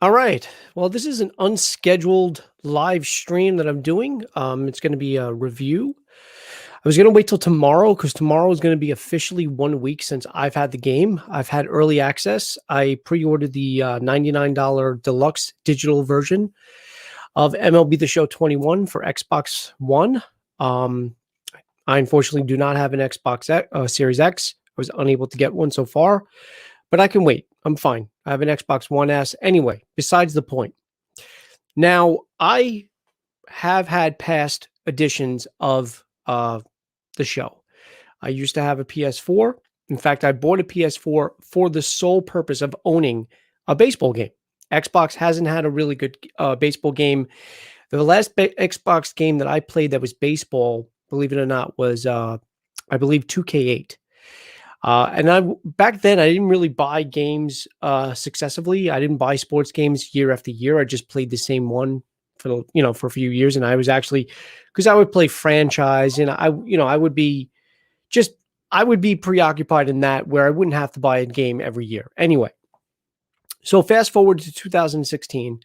All right. Well, this is an unscheduled live stream that I'm doing. It's going to be a review. I was going to wait till tomorrow because tomorrow is going to be officially 1 week since I've had the game. I've had early access. I pre-ordered the $99 deluxe digital version of MLB The Show 21 for Xbox One. Um, I unfortunately do not have an Series X. I was unable to get one so far, but I can wait. I'm fine. I have an Xbox One S. Anyway, besides the point. Now, I have had past editions of the show. I used to have a PS4. In fact, I bought a PS4 for the sole purpose of owning a baseball game. Xbox hasn't had a really good baseball game. The last Xbox game that I played that was baseball, believe it or not, was I believe 2K8. And I back then I didn't really buy games successively. I didn't buy sports games year after year. I just played the same one for a few years. And I was actually because I would play franchise and I would be just I would be preoccupied in that where I wouldn't have to buy a game every year. Anyway, so fast forward to 2016,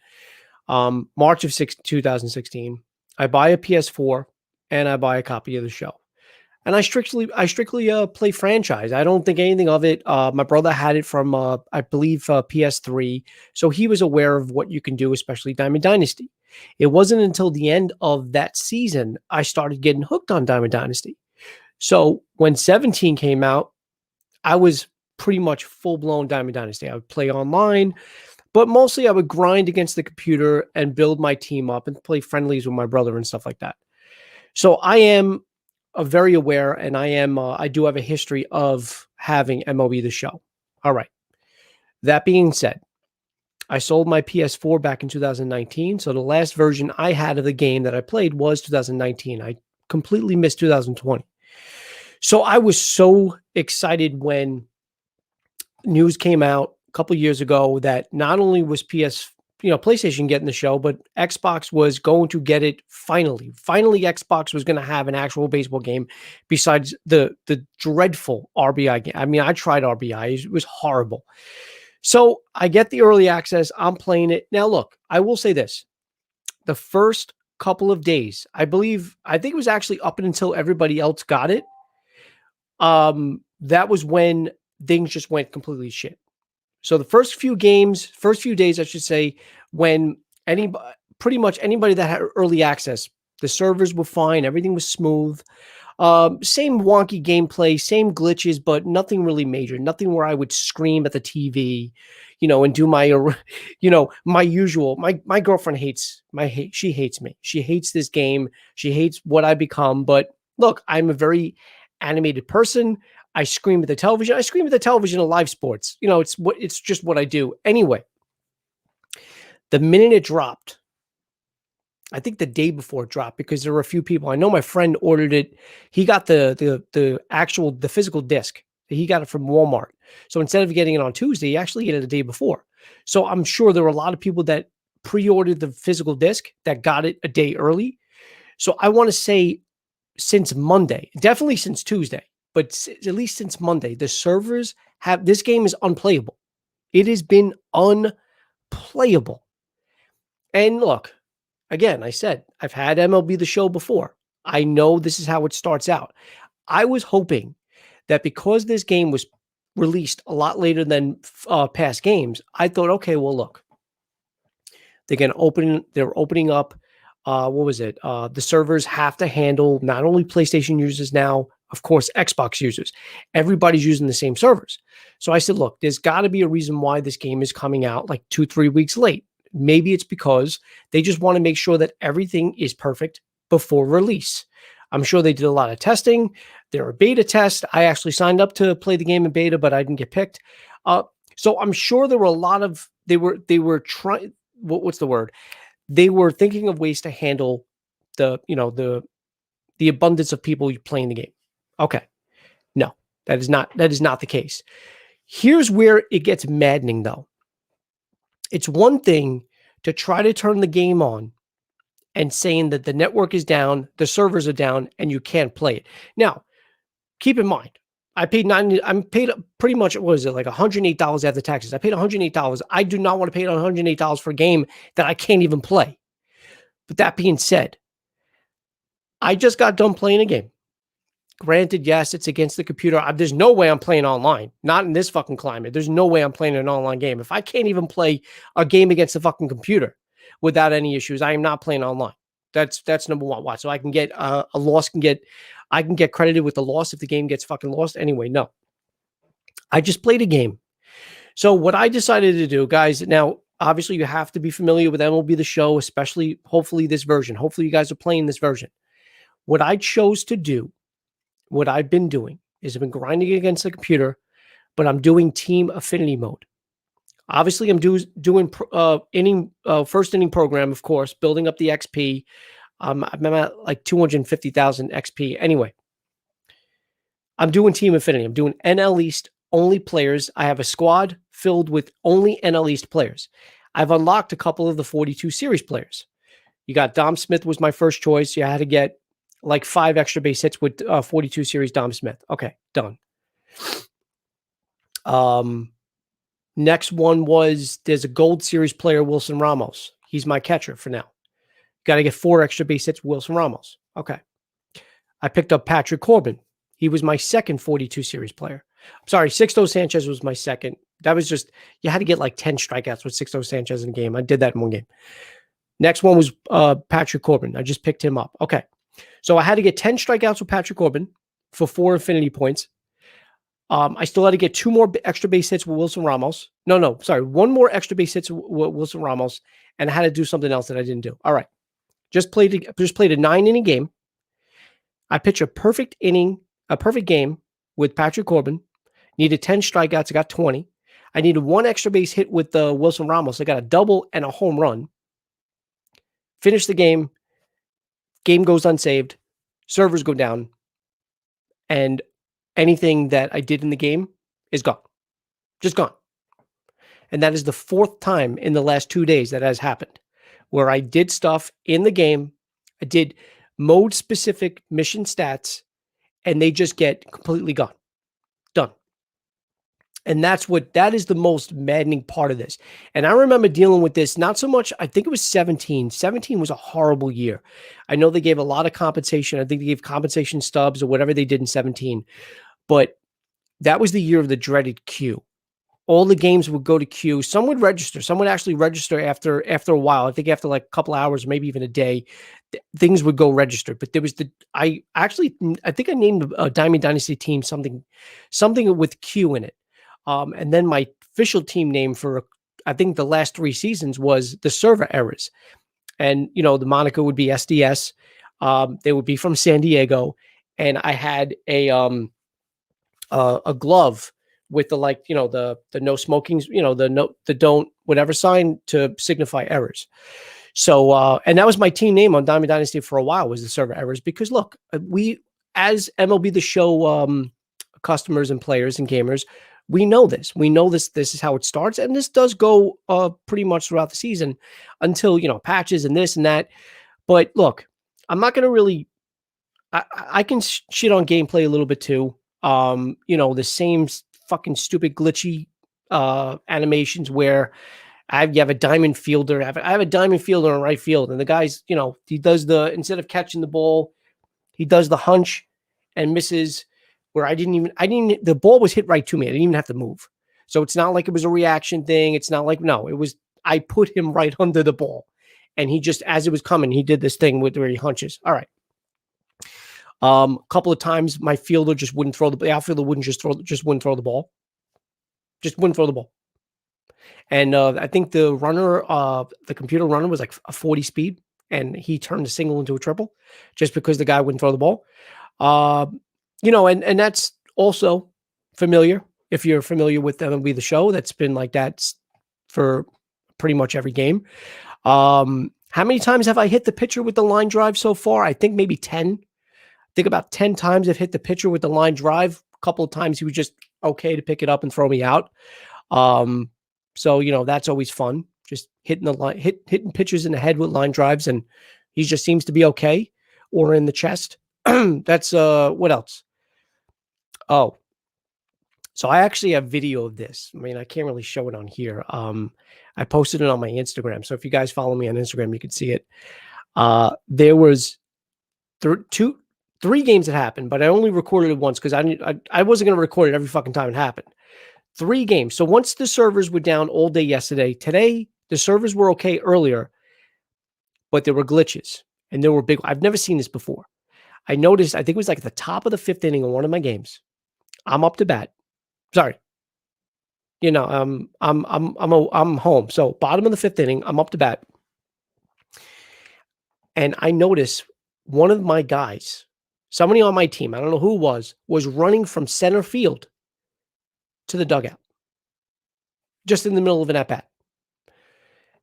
March of 2016, I buy a PS4 and I buy a copy of the show. And I strictly play franchise. I don't think anything of it. My brother had it from I believe PS3, so he was aware of what you can do, especially Diamond Dynasty. It wasn't until the end of that season I started getting hooked on Diamond Dynasty. So when 17 came out, I was pretty much full blown Diamond Dynasty. I would play online, but mostly I would grind against the computer and build my team up and play friendlies with my brother and stuff like that. So I am very aware, and I do have a history of having MLB The Show. All right. That being said, I sold my PS4 back in 2019. So the last version I had of the game that I played was 2019. I completely missed 2020. So I was so excited when news came out a couple years ago that not only was PlayStation getting the show, but Xbox was going to get it finally. Finally, Xbox was going to have an actual baseball game besides the dreadful RBI game. I mean, I tried RBI. It was horrible. So I get the early access. I'm playing it. Now, look, I will say this. The first couple of days, I think it was actually up until everybody else got it. That was when things just went completely shit. So the first few days, I should say, when pretty much anybody that had early access, the servers were fine. Everything was smooth. Same wonky gameplay, same glitches, but nothing really major. Nothing where I would scream at the TV, and do my, my usual. My girlfriend she hates me. She hates this game. She hates what I become. But look, I'm a very animated person. I scream at the television. I scream at the television in live sports. It's just what I do. Anyway, the minute it dropped, I think the day before it dropped, because there were a few people. I know my friend ordered it. He got the physical disc. He got it from Walmart. So instead of getting it on Tuesday, he actually got it the day before. So I'm sure there were a lot of people that pre-ordered the physical disc that got it a day early. So I want to say since Monday, definitely since Tuesday, but at least since Monday, the servers this game is unplayable. It has been unplayable. And look, again, I said, I've had MLB The Show before. I know this is how it starts out. I was hoping that because this game was released a lot later than past games, I thought, okay, well, look, they're opening up. What was it? The servers have to handle not only PlayStation users now, of course, Xbox users. Everybody's using the same servers. So I said, look, there's got to be a reason why this game is coming out like 2-3 weeks late. Maybe it's because they just want to make sure that everything is perfect before release. I'm sure they did a lot of testing. They're a beta test. I actually signed up to play the game in beta, but I didn't get picked. So I'm sure there were a lot of, they were trying, what's the word? They were thinking of ways to handle the abundance of people playing the game. Okay. No, that is not the case. Here's where it gets maddening though. It's one thing to try to turn the game on and saying that the network is down, the servers are down, and you can't play it. Now, keep in mind, I paid 90. I'm paid pretty much, what was it, like $108 after taxes. I paid $108. I do not want to pay $108 for a game that I can't even play. But that being said, I just got done playing a game. Granted, yes, it's against the computer. There's no way I'm playing online. Not in this fucking climate. There's no way I'm playing an online game. If I can't even play a game against the fucking computer without any issues, I am not playing online. That's number one. Why? So I can get a loss. I can get credited with the loss if the game gets fucking lost. Anyway, no. I just played a game. So what I decided to do, guys. Now, obviously, you have to be familiar with MLB The Show, especially hopefully this version. Hopefully, you guys are playing this version. What I chose to do, what I've been doing, is I've been grinding against the computer, but I'm doing team affinity mode. Obviously, I'm doing first inning program, of course, building up the XP. I'm at like 250,000 XP. Anyway, I'm doing team affinity. I'm doing NL East only players. I have a squad filled with only NL East players. I've unlocked a couple of the 42 series players. You got Dom Smith was my first choice. You had to get like 5 extra base hits with 42 series Dom Smith. Okay, done. Next one was there's a gold series player, Wilson Ramos. He's my catcher for now. Got to get 4 extra base hits with Wilson Ramos. Okay. I picked up Patrick Corbin. He was my second 42 series player. I'm sorry, Sixto Sanchez was my second. That was just, you had to get like 10 strikeouts with Sixto Sanchez in a game. I did that in one game. Next one was Patrick Corbin. I just picked him up. Okay. So I had to get 10 strikeouts with Patrick Corbin for 4 infinity points. I still had to get 2 more extra base hits with Wilson Ramos. No, sorry. 1 more extra base hits with Wilson Ramos, and I had to do something else that I didn't do. All right. Just played a 9-inning game. I pitched a perfect game with Patrick Corbin. Needed 10 strikeouts. I got 20. I needed 1 extra base hit with Wilson Ramos. I got a double and a home run. Finished the game. Game goes unsaved. Servers go down. And anything that I did in the game is gone. Just gone. And that is the 4th time in the last 2 days that has happened, where I did stuff in the game. I did mode-specific mission stats, and they just get completely gone. Done. And that is the most maddening part of this. And I remember dealing with this, not so much, I think it was 17. 17 was a horrible year. I know they gave a lot of compensation. I think they gave compensation stubs or whatever they did in 17. But that was the year of the dreaded queue. All the games would go to queue. Some would register. Some would actually register after a while. I think after like a couple hours, maybe even a day, things would go registered. But there was I think I named a Diamond Dynasty team something with Q in it. And then my official team name for, I think the last 3 seasons was the server errors. And, the moniker would be SDS. They would be from San Diego. And I had a glove with the no smoking, the don't whatever sign to signify errors. So, and that was my team name on Diamond Dynasty for a while, was the server errors, because look, we, as MLB The Show customers and players and gamers, we know this. This is how it starts. And this does go pretty much throughout the season until, patches and this and that. But look, I'm not going to really, I can shit on gameplay a little bit too. The same fucking stupid glitchy animations where you have a diamond fielder. I have a diamond fielder in right field, and the guy's, he does instead of catching the ball, he does the hunch and misses. Where the ball was hit right to me. I didn't even have to move. So it's not like it was a reaction thing. It's not like, no, it was, I put him right under the ball, and he just, as it was coming, he did this thing where he hunches. All right. A couple of times my fielder just wouldn't throw the outfielder wouldn't wouldn't throw the ball. Just wouldn't throw the ball. And I think the computer runner was like a 40 speed, and he turned a single into a triple just because the guy wouldn't throw the ball. And that's also familiar. If you're familiar with MLB The Show, that's been like that for pretty much every game. How many times have I hit the pitcher with the line drive so far? I think maybe 10. I think about 10 times I've hit the pitcher with the line drive. A couple of times he was just okay to pick it up and throw me out. So, that's always fun. Just hitting the line, hitting pitchers in the head with line drives, and he just seems to be okay, or in the chest. That's what else? Oh, So I actually have video of this. I mean, I can't really show it on here. I posted it on my Instagram. So if you guys follow me on Instagram, you can see it. There was three games that happened, but I only recorded it once because I wasn't going to record it every fucking time it happened. 3 games. So once the servers were down all day yesterday, today the servers were okay earlier, but there were glitches and there were big. I've never seen this before. I noticed, I think it was like at the top of the 5th inning of one of my games. I'm up to bat. Sorry. You know, I'm home. So bottom of the 5th inning, I'm up to bat. And I noticed one of my guys, somebody on my team, I don't know who it was running from center field to the dugout. Just in the middle of an at-bat.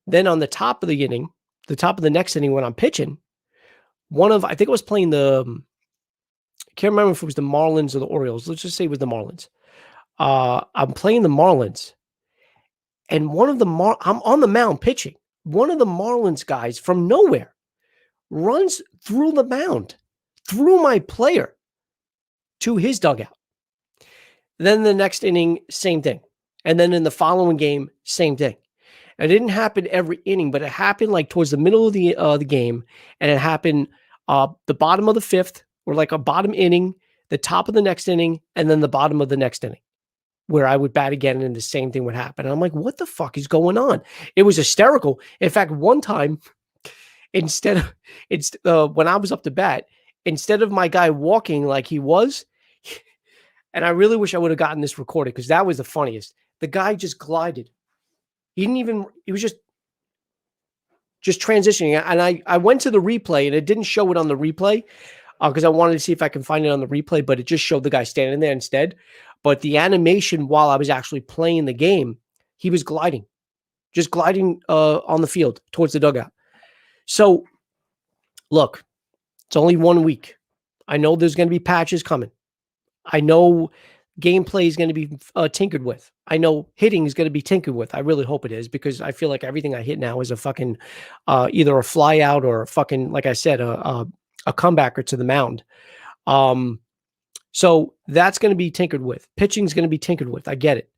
Then on the top of the inning, the top of the next inning when I'm pitching, I think I was playing I can't remember if it was the Marlins or the Orioles. Let's just say it was the Marlins. I'm playing the Marlins, and I'm on the mound pitching. One of the Marlins guys from nowhere runs through the mound, through my player to his dugout. Then the next inning, same thing. And then in the following game, same thing. It didn't happen every inning, but it happened like towards the middle of the game, and it happened the bottom of the 5th, or like a bottom inning, the top of the next inning, and then the bottom of the next inning, where I would bat again, and the same thing would happen. And I'm like, what the fuck is going on? It was hysterical. In fact, one time, when I was up to bat, instead of my guy walking like he was, and I really wish I would have gotten this recorded because that was the funniest. The guy just glided. He was just transitioning. And I went to the replay, and it didn't show it on the replay because I wanted to see if I can find it on the replay, but it just showed the guy standing there instead. But the animation while I was actually playing the game, he was gliding, just gliding on the field towards the dugout. So look, it's only 1 week. I know there's going to be patches coming. I know gameplay is going to be tinkered with. I know hitting is going to be tinkered with. I really hope it is, because I feel like everything I hit now is a fucking either a fly out or a fucking, like I said, a comebacker to the mound. So that's going to be tinkered with. Pitching is going to be tinkered with. I get it.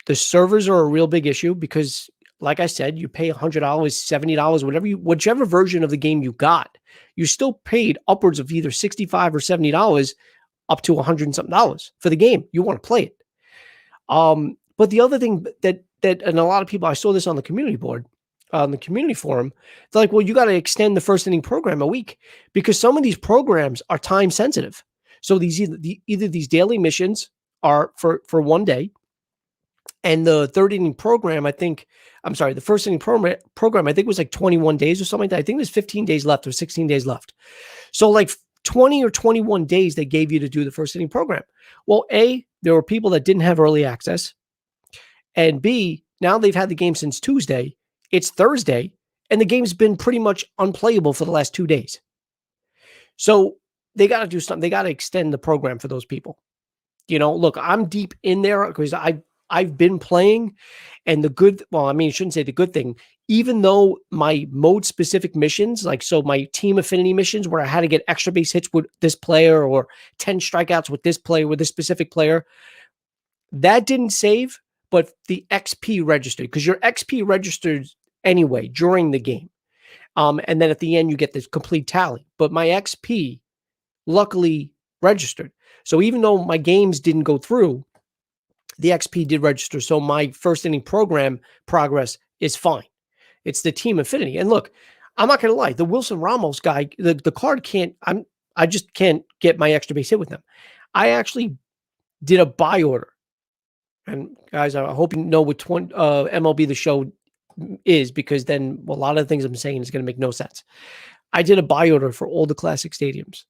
The servers are a real big issue because, like I said, you pay $100, $70, whichever version of the game you got, you still paid upwards of either $65 or $70 up to $100 and something for the game. You want to play it. But the other thing that and a lot of people, I saw this on the community board, on the community forum, they're like, well, you got to extend the first inning program a week because some of these programs are time sensitive. So these either these daily missions are for 1 day, and the third inning program, the first inning program, I think was like 21 days or something like that. I think there's 15 days left or 16 days left. So like 20 or 21 days they gave you to do the first inning program. Well, A, there were people that didn't have early access. And B, now they've had the game since Tuesday. It's Thursday, and the game's been pretty much unplayable for the last 2 days. So they got to do something. They got to extend the program for those people. You know, look, I'm deep in there because I've been playing, and I shouldn't say the good thing, even though my mode specific missions, like, so my team affinity missions where I had to get extra base hits with this player or 10 strikeouts with this player, with this specific player, that didn't save, but the XP registered, because your XP registered anyway during the game. And then at the end, you get this complete tally. But my XP luckily registered. So even though my games didn't go through, the XP did register. So my first inning program progress is fine. It's the team affinity. And look, I'm not going to lie. The Wilson Ramos guy, the card I just can't get my extra base hit with them. I actually did a buy order. And guys, I hope you know what MLB The Show is, because then a lot of the things I'm saying is going to make no sense. I did a buy order for all the classic stadiums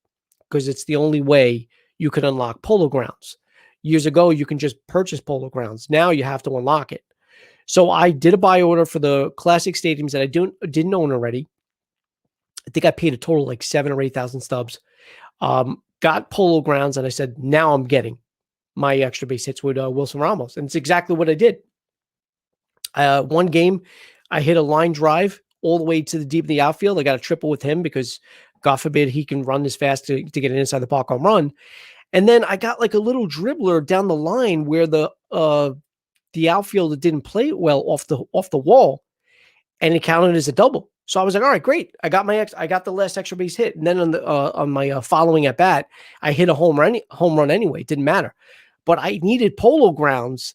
because it's the only way you can unlock Polo Grounds. Years ago, you can just purchase Polo Grounds. Now you have to unlock it. So I did a buy order for the classic stadiums that I didn't own already. I think I paid a total like 7,000 or 8,000 stubs. Got Polo Grounds, and I said, now I'm getting my extra base hits with Wilson Ramos. And it's exactly what I did. One game, I hit a line drive all the way to the deep in the outfield. I got a triple with him because, God forbid, he can run this fast to get an inside the park home run. And then I got like a little dribbler down the line where the outfielder didn't play it well off the wall, and it counted as a double. So I was like, all right, great. I got the last extra base hit, and then on my following at bat, I hit a home run anyway. It didn't matter, but I needed polo grounds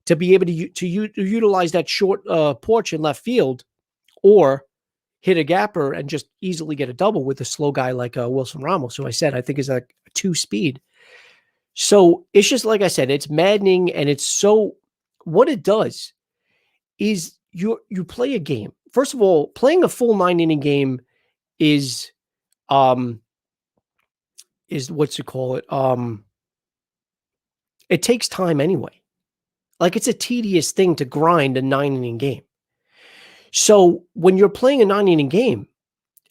to be able to utilize that short porch in left field, or hit a gapper and just easily get a double with a slow guy like Wilson Ramos, who I said I think is like a 2-speed. So it's just like I said, it's maddening, and it's so. What it does is you play a game. First of all, playing a full 9-inning game is what's you call it? It takes time anyway. Like, it's a tedious thing to grind a 9-inning game. So when you're playing a 9-inning game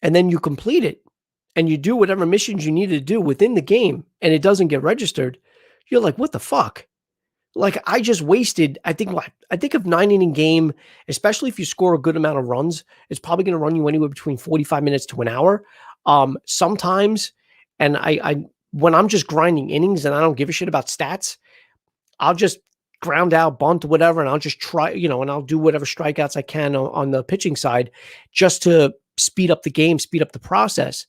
and then you complete it and you do whatever missions you need to do within the game and it doesn't get registered, you're like, what the fuck? Like, I just wasted, I think of 9-inning game, especially if you score a good amount of runs, it's probably going to run you anywhere between 45 minutes to an hour. Sometimes, and I when I'm just grinding innings and I don't give a shit about stats, I'll just ground out, bunt, whatever, and I'll just try, and I'll do whatever strikeouts I can on the pitching side just to speed up the game, speed up the process.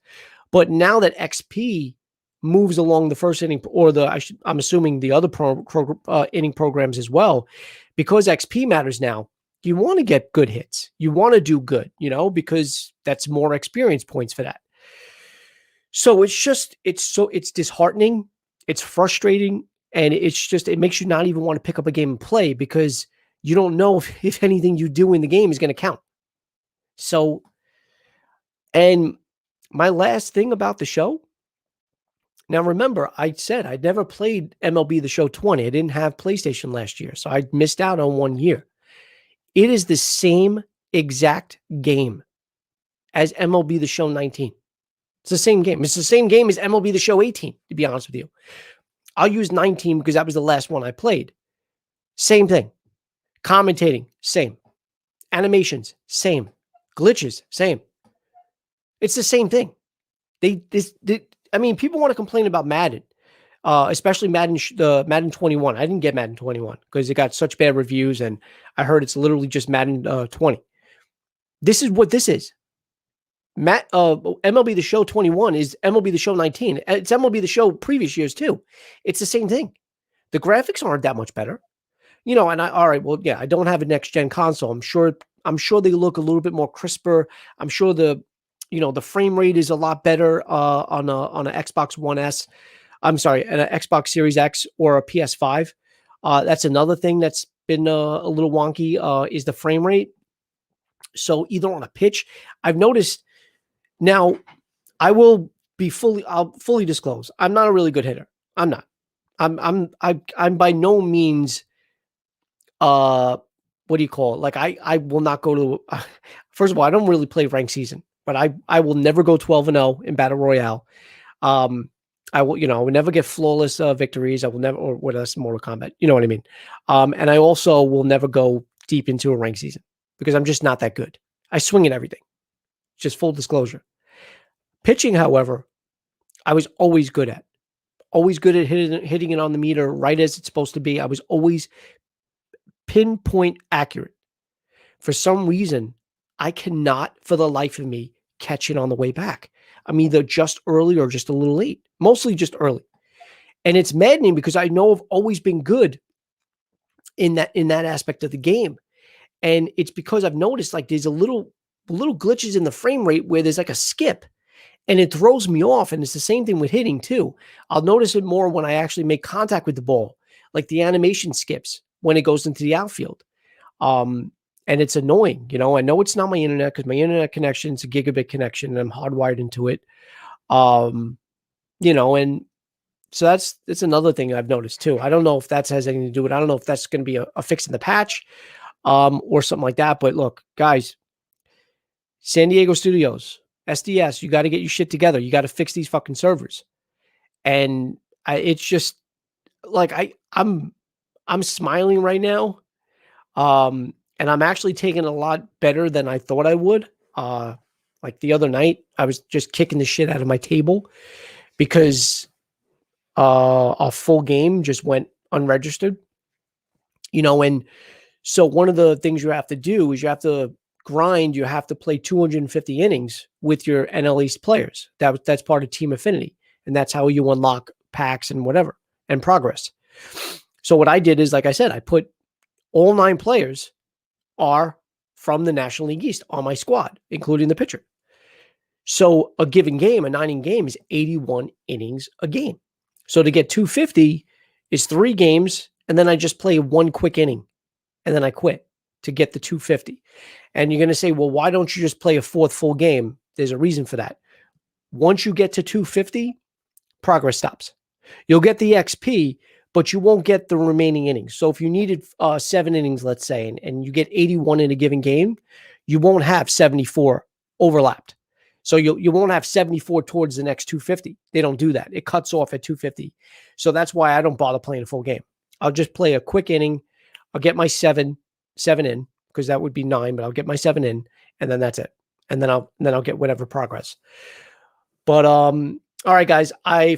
But now that XP moves along the first inning, or I'm assuming the other inning programs as well, because XP matters now, you want to get good hits. You want to do good, because that's more experience points for that. So it's disheartening. It's frustrating. And it makes you not even want to pick up a game and play, because you don't know if anything you do in the game is going to count. So, and my last thing about the show. Now, remember, I said I'd never played MLB The Show 20. I didn't have PlayStation last year, so I missed out on 1 year. It is the same exact game as MLB The Show 19. It's the same game. It's the same game as MLB The Show 18, to be honest with you. I'll use 19 because that was the last one I played. Same thing. Commentating, same. Animations, same. Glitches, same. It's the same thing. People want to complain about Madden, especially Madden 21. I didn't get Madden 21 because it got such bad reviews, and I heard it's literally just Madden 20. This is what this is. MLB The Show 21 is MLB The Show 19. It's MLB The Show previous years too. It's the same thing. The graphics aren't that much better, and I don't have a next gen console. I'm sure they look a little bit more crisper. I'm sure the frame rate is a lot better on a Xbox One S. I'm sorry, an Xbox Series X or a PS5. That's another thing that's been a little wonky is the frame rate. So either on a pitch, I've noticed. Now, I'll fully disclose. I'm not a really good hitter. I'm not. I'm by no means. What do you call it? Like, I will not go to. First of all, I don't really play ranked season, but I will never go 12-0 in Battle Royale. I will, I will never get flawless victories. I will never, or what else, Mortal Kombat. You know what I mean? And I also will never go deep into a ranked season because I'm just not that good. I swing at everything. Just full disclosure. Pitching, however, I was always good at. Always good at hitting it on the meter right as it's supposed to be. I was always pinpoint accurate. For some reason, I cannot, for the life of me, catch it on the way back. I'm either just early or just a little late. Mostly just early. And it's maddening because I know I've always been good in that aspect of the game. And it's because I've noticed like there's a little glitches in the frame rate where there's like a skip. And it throws me off. And it's the same thing with hitting too. I'll notice it more when I actually make contact with the ball, like the animation skips when it goes into the outfield. And it's annoying. I know it's not my internet because my internet connection is a gigabit connection and I'm hardwired into it. And so that's another thing I've noticed too. I don't know if that has anything to do with it. I don't know if that's going to be a fix in the patch or something like that. But look, guys, San Diego Studios, SDS, you got to get your shit together. You got to fix these fucking servers. And it's just like I'm smiling right now. And I'm actually taking a lot better than I thought I would. Like the other night, I was just kicking the shit out of my table because a full game just went unregistered. And so one of the things you have to do is you have to grind. You have to play 250 innings with your NL East players. That's part of Team Affinity, and that's how you unlock packs and whatever and progress. So what I did is, like I said, I put all 9 players are from the National League East on my squad, including the pitcher. So a given game, a 9-inning game, is 81 innings a game. So to get 250 is 3 games, and then I just play 1 quick inning, and then I quit to get the 250. And you're going to say, well, why don't you just play a 4th full game? There's a reason for that. Once you get to 250, progress stops. You'll get the XP, but you won't get the remaining innings. So if you needed 7 innings, let's say, and you get 81 in a given game, you won't have 74 overlapped. So you won't have 74 towards the next 250. They don't do that. It cuts off at 250. So that's why I don't bother playing a full game. I'll just play a quick inning. I'll get my 7 in, because that would be 9, but I'll get my 7 in, and then that's it. And then I'll get whatever progress. But all right, guys,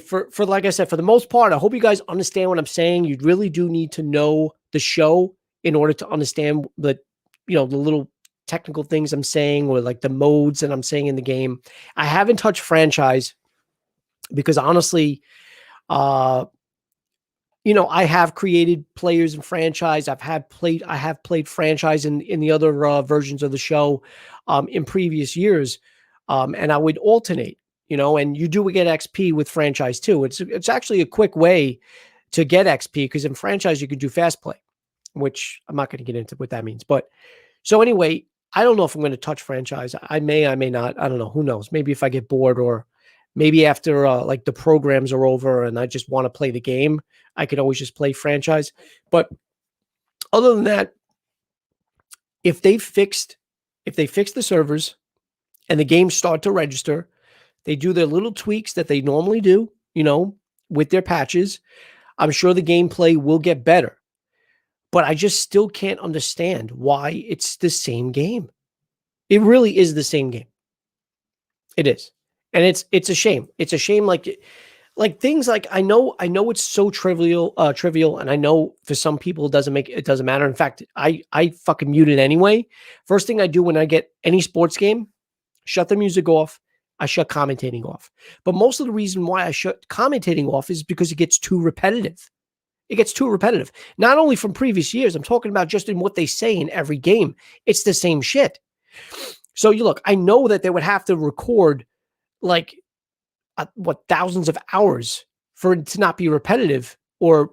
for like I said, for the most part, I hope you guys understand what I'm saying. You really do need to know the show in order to understand the little technical things I'm saying, or like the modes that I'm saying in the game. I haven't touched franchise because honestly, I have created players in franchise. I have played franchise in the other versions of the show in previous years, and I would alternate. And you do get XP with franchise too. It's actually a quick way to get XP, because in franchise you can do fast play, which I'm not going to get into what that means. But so anyway, I don't know if I'm going to touch franchise. I may not. I don't know. Who knows? Maybe if I get bored, or maybe after like the programs are over and I just want to play the game, I could always just play franchise. But other than that, if they fix the servers and the games start to register, they do their little tweaks that they normally do, with their patches, I'm sure the gameplay will get better. But I just still can't understand why it's the same game. It really is the same game. It is. And it's a shame. It's a shame, like things like I know it's so trivial, and I know for some people it doesn't matter. In fact, I fucking mute it anyway. First thing I do when I get any sports game, shut the music off. I shut commentating off. But most of the reason why I shut commentating off is because it gets too repetitive. It gets too repetitive. Not only from previous years, I'm talking about just in what they say in every game. It's the same shit. So I know that they would have to record like thousands of hours for it to not be repetitive, or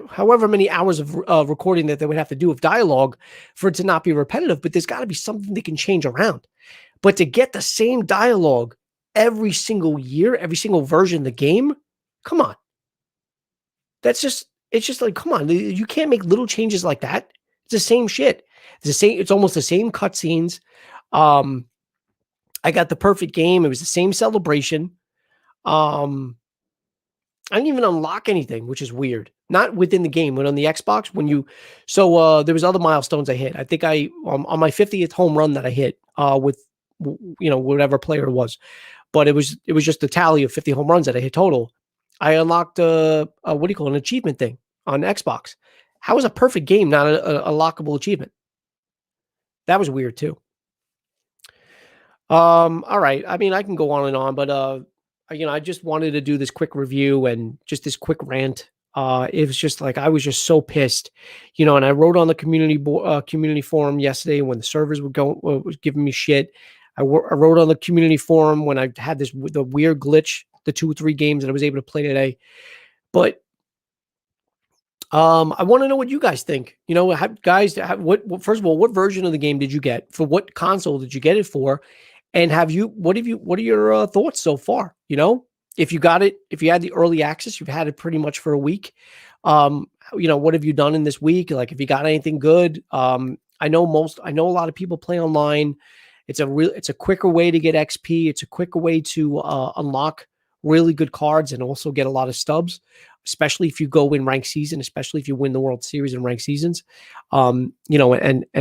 however many hours of recording that they would have to do of dialogue for it to not be repetitive. But there's got to be something they can change around. But to get the same dialogue every single year, every single version of the game, come on. It's just like, come on. You can't make little changes like that. It's the same shit. It's almost the same cutscenes. I got the perfect game. It was the same celebration. I didn't even unlock anything, which is weird. Not within the game, but on the Xbox, there was other milestones I hit. I think on my 50th home run that I hit with whatever player it was, but it was just the tally of 50 home runs that I hit total. I unlocked an achievement thing on Xbox. How is a perfect game not a lockable achievement? That was weird too. All right. I mean, I can go on and on, but I just wanted to do this quick review and just this quick rant. It was just like I was just so pissed, and I wrote on the community forum yesterday when the servers was giving me shit. I wrote on the community forum when I had the weird glitch, the 2 or 3 games that I was able to play today. But I want to know what you guys think. First of all, what version of the game did you get? For what console did you get it for? And what are your thoughts so far? If you got it, if you had the early access, you've had it pretty much for a week. What have you done in this week? Like, if you got anything good? I know a lot of people play online. It's a quicker way to get XP. It's a quicker way to unlock really good cards and also get a lot of stubs, especially if you go in ranked season, especially if you win the World Series in ranked seasons. And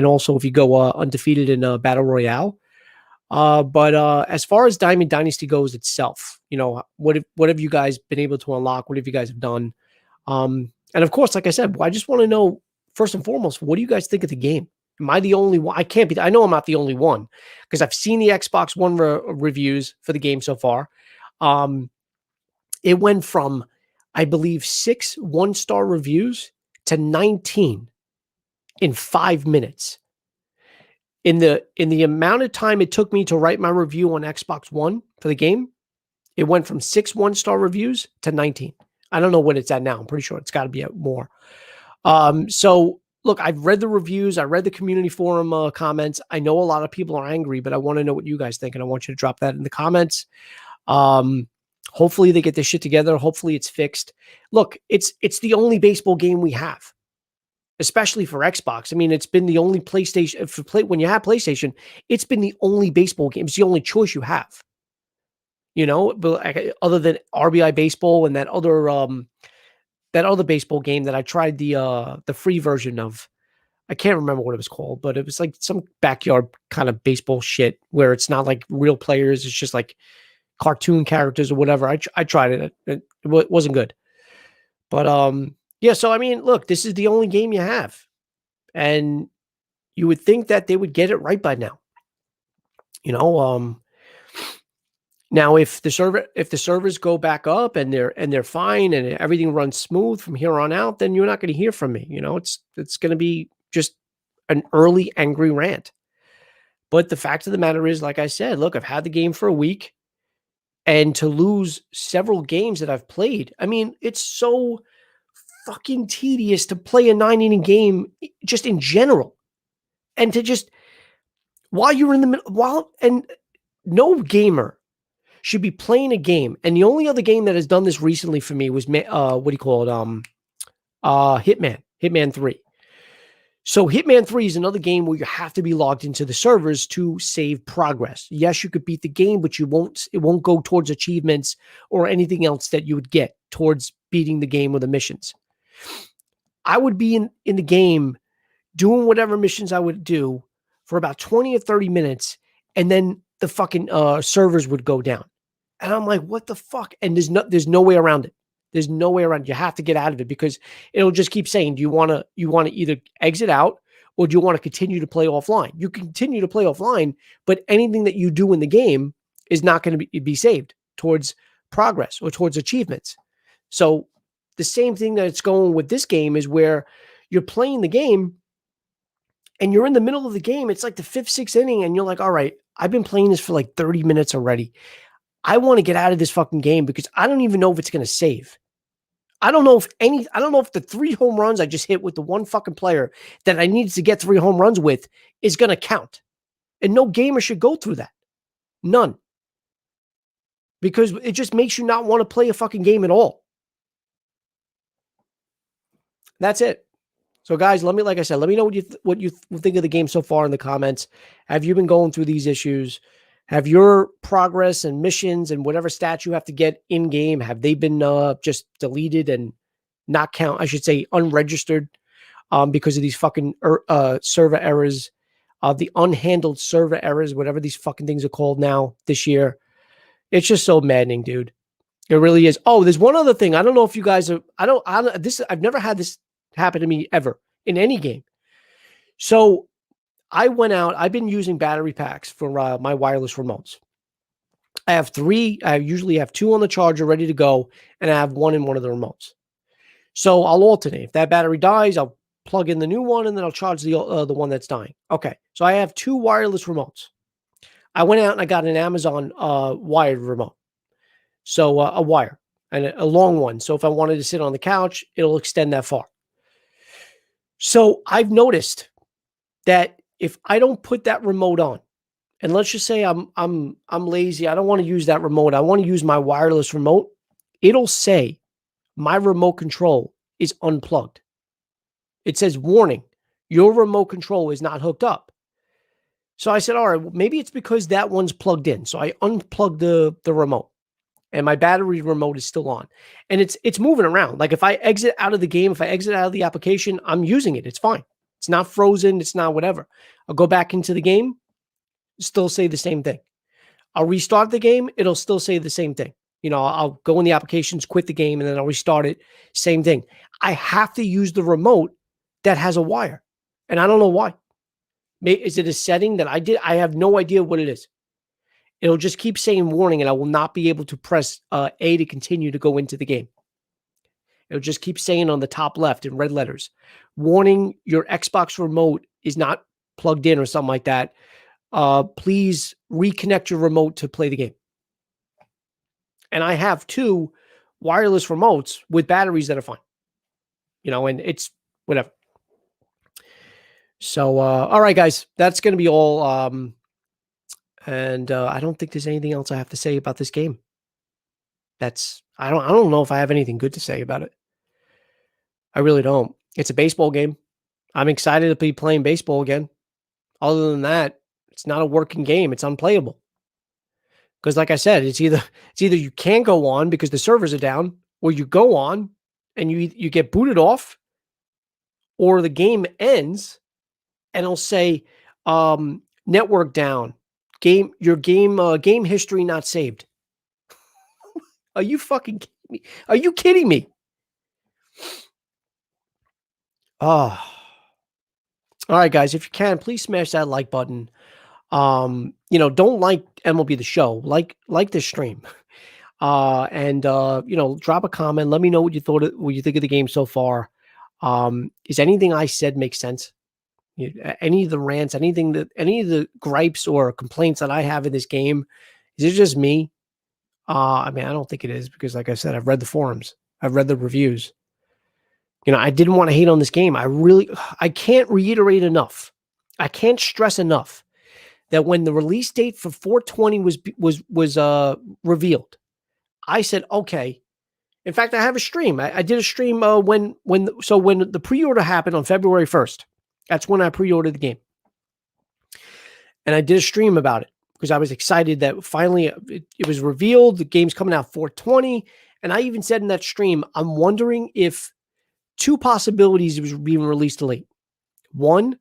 also if you go undefeated in Battle Royale. But as far as Diamond Dynasty goes itself, what have you guys been able to unlock? What have you guys have done? And of course, like I said, I just want to know first and foremost, what do you guys think of the game? Am I the only one? I can't be. I know I'm not the only one because I've seen the Xbox One reviews for the game so far. Um, it went from, I believe, 6 one-star reviews to 19 in 5 minutes. In the amount of time it took me to write my review on Xbox One for the game, it went from 6 one-star reviews to 19. I don't know what it's at now. I'm pretty sure it's got to be at more. So look, I've read the reviews. I read the community forum comments. I know a lot of people are angry, but I want to know what you guys think, and I want you to drop that in the comments. Hopefully they get this shit together. Hopefully it's fixed. Look, it's the only baseball game we have, especially for Xbox. I mean, it's been the only PlayStation when you have PlayStation, it's been the only baseball game. It's the only choice you have. But other than RBI Baseball and that other baseball game that I tried the free version of. I can't remember what it was called, but it was like some backyard kind of baseball shit where it's not like real players. It's just like cartoon characters or whatever. I tried it. It wasn't good. But yeah, so I mean, look, this is the only game you have. And you would think that they would get it right by now. Now if the servers go back up and they're fine and everything runs smooth from here on out, then you're not going to hear from me. It's going to be just an early angry rant. But the fact of the matter is, like I said, look, I've had the game for a week, and to lose several games that I've played, I mean, it's so fucking tedious to play a 9-inning game just in general. And to just, while you're in the middle, and no gamer should be playing a game. And the only other game that has done this recently for me was Hitman 3. So Hitman 3 is another game where you have to be logged into the servers to save progress. Yes, you could beat the game, but it won't go towards achievements or anything else that you would get towards beating the game or the missions. I would be in the game doing whatever missions I would do for about 20 or 30 minutes, and then the fucking servers would go down. And I'm like, what the fuck? And there's no way around it. There's no way around it. You have to get out of it because it'll just keep saying, do you want to either exit out or do you want to continue to play offline? You can continue to play offline, but anything that you do in the game is not going to be saved towards progress or towards achievements. So the same thing that's going with this game is where you're playing the game and you're in the middle of the game. It's like the 5th, 6th inning. And you're like, all right, I've been playing this for like 30 minutes already. I want to get out of this fucking game because I don't even know if it's going to save. I don't know if the 3 home runs I just hit with the one fucking player that I needed to get 3 home runs with is going to count. And no gamer should go through that. None. Because it just makes you not want to play a fucking game at all. That's it. So guys, let me know what you think of the game so far in the comments. Have you been going through these issues? Have your progress and missions and whatever stats you have to get in game, have they been just deleted and not count? I should say unregistered because of these fucking server errors, the unhandled server errors, whatever these fucking things are called now this year. It's just so maddening, dude. It really is. Oh, there's one other thing. I don't know if you guys are. I've never had this happen to me ever in any game. So I went out. I've been using battery packs for my wireless remotes. I have 3. I usually have 2 on the charger ready to go, and I have 1 in one of the remotes. So I'll alternate. If that battery dies, I'll plug in the new one, and then I'll charge the one that's dying. Okay. So I have 2 wireless remotes. I went out and I got an Amazon wired remote. So a wire and a long one. So if I wanted to sit on the couch, it'll extend that far. So I've noticed that if I don't put that remote on, and let's just say I'm lazy, I don't want to use that remote, I want to use my wireless remote, it'll say my remote control is unplugged. It says, warning, your remote control is not hooked up. So I said, all right, maybe it's because that one's plugged in. So I unplugged the remote, and my battery remote is still on, and it's moving around. Like if I exit out of the game, if I exit out of the application, I'm using it. It's fine. It's not frozen. It's not whatever. I'll go back into the game. still say the same thing. I'll restart the game, it'll still say the same thing. You know, I'll go in the applications, quit the game, and then I'll restart it. Same thing. I have to use the remote that has a wire. And I don't know why. Is it a setting that I did? I have no idea what it is. It'll just keep saying warning, and I will not be able to press A to continue to go into the game. It'll just keep saying on the top left in red letters, warning, your Xbox remote is not plugged in or something like that. Please reconnect your remote to play the game. And I have 2 wireless remotes with batteries that are fine. You know, and it's whatever. So, all right, guys, that's going to be all. And I don't think there's anything else I have to say about this game. I don't know if I have anything good to say about it. I really don't. It's a baseball game. I'm excited to be playing baseball again. Other than that, it's not a working game. It's unplayable. Because like I said, it's either you can't go on because the servers are down, or you go on and you get booted off, or the game ends and it'll say network down. Game history not saved. Are you fucking kidding me? Are you kidding me? Oh. All right, guys, if you can, please smash that like button. You know, don't like MLB The Show, like this stream. And you know, drop a comment. Let me know what you think of the game so far. Is anything I said make sense? Any of the rants, any of the gripes or complaints that I have in this game, is it just me? I mean, I don't think it is, because like I said, I've read the forums, I've read the reviews. You know, I didn't want to hate on this game. I can't reiterate enough. I can't stress enough that when the release date for 420 was revealed, I said, okay. In fact, I have a stream. I did a stream when the pre-order happened on February 1st. That's when I pre-ordered the game. And I did a stream about it because I was excited that finally it was revealed. The game's coming out 420. And I even said in that stream, I'm wondering if 2 possibilities it was being released late. 1,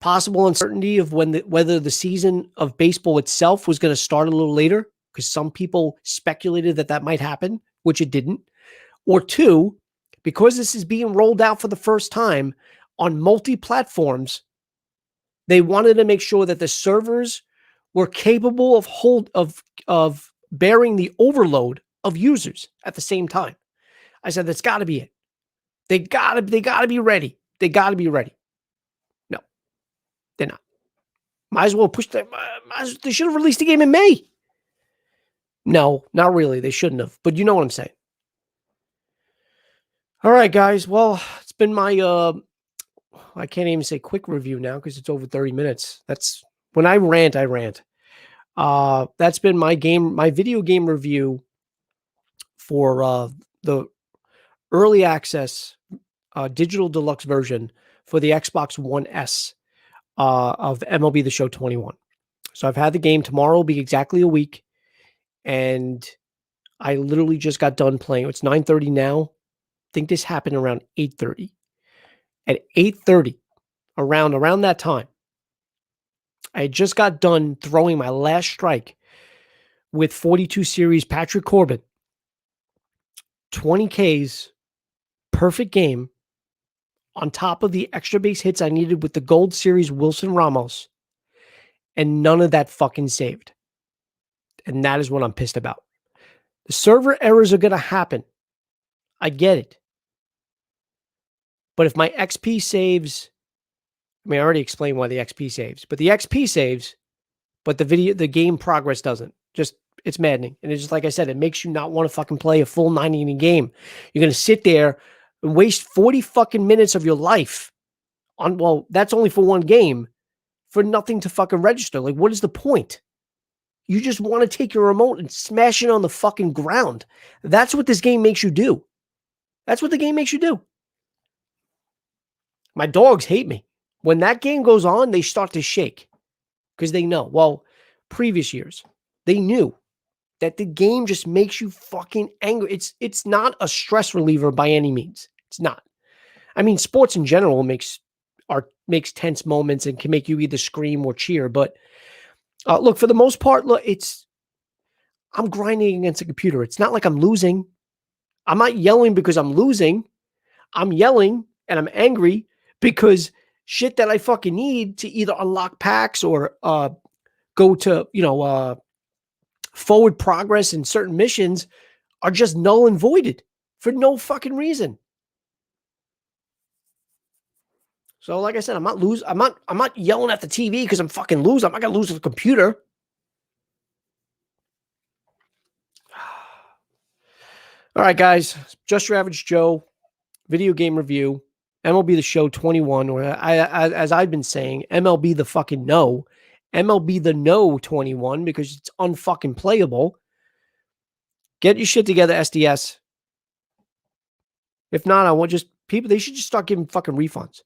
possible uncertainty of whether the season of baseball itself was going to start a little later, because some people speculated that might happen, which it didn't. Or 2, because this is being rolled out for the first time on multi-platforms, they wanted to make sure that the servers were capable of bearing the overload of users at the same time. I said, that's got to be it. They gotta be ready. They gotta be ready. No, they're not. Might as well push that. They should have released the game in May. No, not really. They shouldn't have. But you know what I'm saying. All right, guys. Well, it's been my I can't even say quick review now because it's over 30 minutes. That's when I rant, I rant. That's been my video game review for the early access digital deluxe version for the Xbox One S of MLB The Show 21. So I've had the game. Tomorrow will be exactly a week, and I literally just got done playing. It's 9:30 now. I think this happened around 8:30. At 8:30, around that time, I just got done throwing my last strike with 42 series Patrick Corbin. 20 Ks, perfect game, on top of the extra base hits I needed with the Gold Series Wilson Ramos, and none of that fucking saved. And that is what I'm pissed about. The server errors are going to happen. I get it. But if my XP saves, I mean, I already explained why the XP saves, but the XP saves, but the game progress doesn't. Just, it's maddening. And it's just like I said, it makes you not want to fucking play a full 90-inning game. You're going to sit there and waste 40 fucking minutes of your life on, well, that's only for one game, for nothing to fucking register. Like, what is the point? You just want to take your remote and smash it on the fucking ground. That's what this game makes you do. That's what the game makes you do. My dogs hate me. When that game goes on, they start to shake because they know. Well, previous years, they knew that the game just makes you fucking angry. It's not a stress reliever by any means. It's not. I mean, sports in general makes tense moments and can make you either scream or cheer, but Look, for the most part, look, I'm grinding against a computer. It's not like I'm losing. I'm not yelling because I'm losing. I'm yelling and I'm angry because shit that I fucking need to either unlock packs or go to, forward progress in certain missions are just null and voided for no fucking reason. So, like I said, I'm not yelling at the TV because I'm fucking losing. I'm not gonna lose to the computer. All right, guys. Just Your Average Joe, video game review. MLB The Show 21, or as I've been saying, MLB The fucking No. MLB The No 21 because it's unfucking playable. Get your shit together, SDS. If not, I want just people, they should just start giving fucking refunds.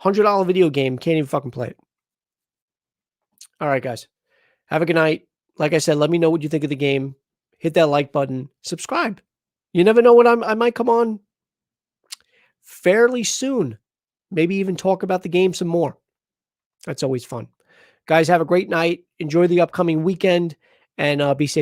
$100 video game, can't even fucking play it. All right, guys. Have a good night. Like I said, let me know what you think of the game. Hit that like button. Subscribe. You never know when I might come on fairly soon. Maybe even talk about the game some more. That's always fun. Guys, have a great night. Enjoy the upcoming weekend and be safe.